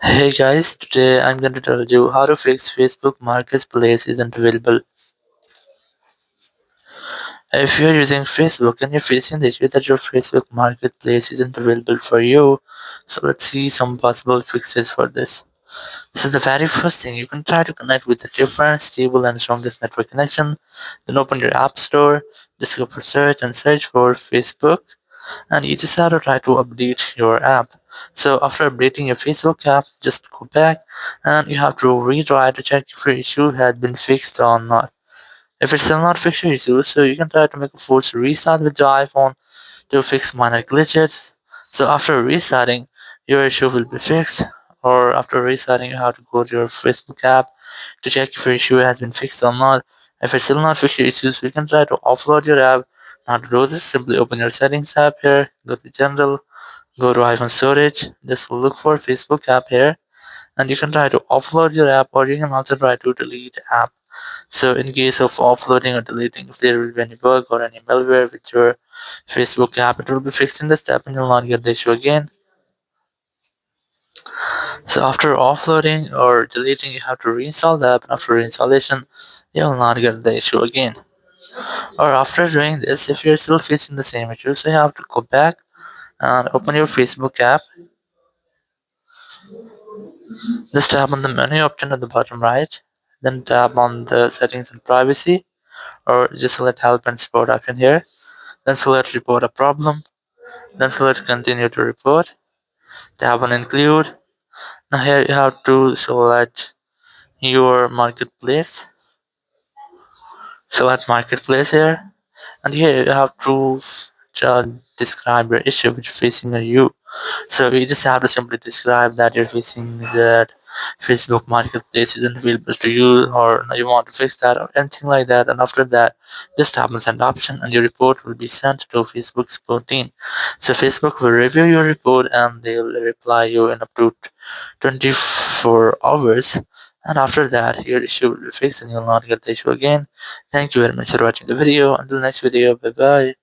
Hey guys, today I'm going to tell you how to fix Facebook Marketplace isn't available. If you're using Facebook and you're facing the issue that your Facebook Marketplace isn't available for you, so let's see some possible fixes for this. This is the very first thing. You can try to connect with a different, stable, and strongest network connection. Then open your App Store, just go for search and search for Facebook, and you just have to try to update your app. So after updating your Facebook app, just go back and you have to retry to check if your issue has been fixed or not. If it's still not fixed your issue, so you can try to make a forced restart with your iPhone to fix minor glitches. So after restarting, your issue will be fixed. Or after restarting, you have to go to your Facebook app to check if your issue has been fixed or not. If it's still not fixed your issue, so you can try to offload your app. Now to do this, simply open your settings app here, go to general, go to iPhone storage, just look for Facebook app here, and you can try to offload your app or you can also try to delete the app. So in case of offloading or deleting, if there will be any bug or any malware with your Facebook app, it will be fixed in the step and you'll not get the issue again. So after offloading or deleting, you have to reinstall the app, and after reinstallation, you will not get the issue again. Or after doing this, if you're still facing the same issue, so you have to go back and open your Facebook app. Just tap on the menu option at the bottom right, then tap on the settings and privacy, or just select help and support option here. Then select report a problem, then select continue to report, tap on include. Now here you have to select your marketplace. Select marketplace here, and here you have to describe your issue which is facing you. So you just have to simply describe that you're facing that Facebook Marketplace isn't available to you, or you want to fix that, or anything like that. And after that, just tap on send option, and your report will be sent to Facebook support team. So Facebook will review your report, and they'll reply you in up to 24 hours. And after that, your issue will be fixed, and you'll not get the issue again. Thank you very much for watching the video. Until next video, bye bye.